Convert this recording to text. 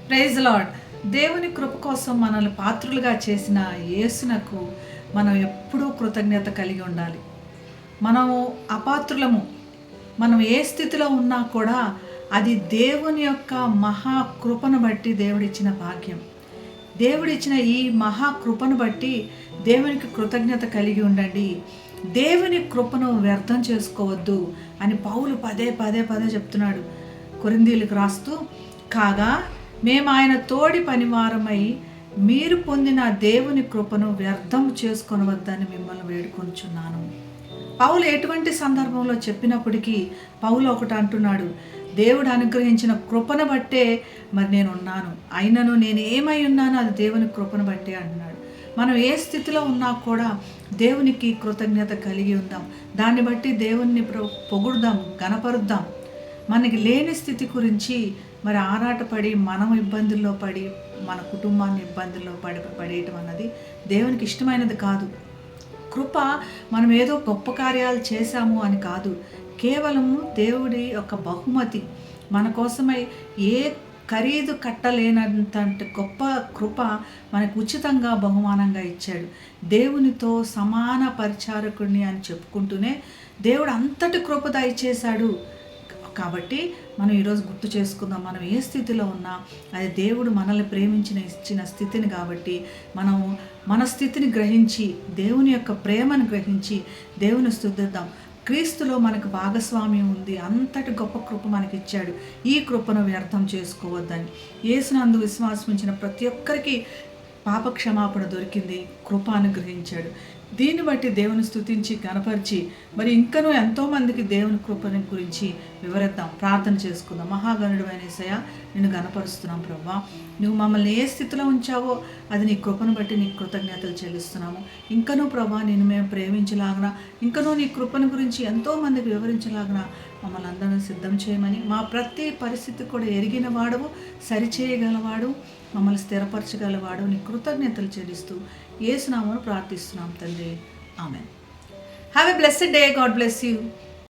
Praise lord. దేవుని కృప కోసం మనల్ని పాత్రులుగా చేసిన యేసునకు మనం ఎప్పుడూ కృతజ్ఞత కలిగి ఉండాలి. మనము అపాత్రులము. మనం ఏ స్థితిలో ఉన్నా కూడా అది దేవుని యొక్క మహా కృపను బట్టి దేవుడిచ్చిన భాగ్యం. దేవుడిచ్చిన ఈ మహా కృపను బట్టి దేవునికి కృతజ్ఞత కలిగి ఉండండి. దేవుని కృపను వ్యర్థం చేసుకోవద్దు అని పౌలు పదే పదే పదే చెప్తున్నాడు కొరింథీయులకు రాస్తూ. కాగా మేము ఆయన తోడి పనివారమై మీరు పొందిన దేవుని కృపను వ్యర్థం చేసుకొనవద్దని మిమ్మల్ని వేడుకొంచున్నాను. పౌలు ఎటువంటి సందర్భంలో చెప్పినప్పటికీ పౌలు ఒకటి అంటున్నాడు, దేవుడు అనుగ్రహించిన కృపను బట్టే మరి నేను ఉన్నాను, అయినను నేను ఏమై ఉన్నానో అది దేవుని కృపను బట్టే అంటున్నాడు. మనం ఏ స్థితిలో ఉన్నా కూడా దేవునికి కృతజ్ఞత కలిగి ఉందాం. దాన్ని బట్టి దేవుణ్ణి పొగుడుదాం, గణపరుద్దాం. మనకి లేని స్థితి గురించి మరి ఆరాటపడి మనం ఇబ్బందుల్లో పడి మన కుటుంబాన్ని ఇబ్బందుల్లో పడేయటం అన్నది దేవునికి ఇష్టమైనది కాదు. కృప మనం ఏదో గొప్ప కార్యాలు చేశాము అని కాదు, కేవలము దేవుడి యొక్క బహుమతి. మన కోసమై ఏ ఖరీదు కట్టలేనంత గొప్ప కృప మనకు ఉచితంగా బహుమానంగా ఇచ్చాడు. దేవునితో సమాన పరిచారకుడిని అని చెప్పుకుంటూనే దేవుడు అంతటి కృప దయచేశాడు. కాబట్టి మనం ఈరోజు గుర్తు చేసుకుందాం, మనం ఏ స్థితిలో ఉన్నా అది దేవుడు మనల్ని ఇచ్చిన స్థితిని. కాబట్టి మనం మన స్థితిని గ్రహించి దేవుని యొక్క ప్రేమను గ్రహించి దేవుని స్తుతిద్దాం. క్రీస్తులో మనకు భాగస్వామ్యం ఉంది. అంతటి గొప్ప కృప మనకి ఇచ్చాడు. ఈ కృపను వ్యర్థం చేసుకోవద్దని. యేసునందు విశ్వాసం ఉంచిన ప్రతి ఒక్కరికి పాప క్షమాపణ దొరికింది, కృప అనుగ్రహించాడు. దీన్ని బట్టి దేవుని స్తుతించి గణపరిచి మరి ఇంకనూ ఎంతోమందికి దేవుని కృపని గురించి వివరిద్దాం, ప్రార్థన చేసుకుందాం. మహాగణుడు అయిన యేసయ్య, నిన్ను గణపరుస్తున్నాం ప్రభా. నువ్వు మమ్మల్ని ఏ స్థితిలో ఉంచావో అది నీ కృపను బట్టి నీకు కృతజ్ఞతలు చెల్లిస్తున్నాము. ఇంకనూ ప్రభా నిన్ను మేము ప్రేమించలాగన, ఇంకనూ నీ కృపను గురించి ఎంతోమందికి వివరించలాగన మమ్మల్ని అందరినీ సిద్ధం చేయమని, మా ప్రతి పరిస్థితి కూడా ఎరిగిన వాడవు, సరిచేయగలవాడు, మమ్మల్ని స్థిరపరచగలవాడు, నీ కృతజ్ఞతలు చెల్లిస్తూ యేసు నామమున ప్రార్థిస్తున్నాం తండ్రి. Amen. Have a blessed day. God bless you.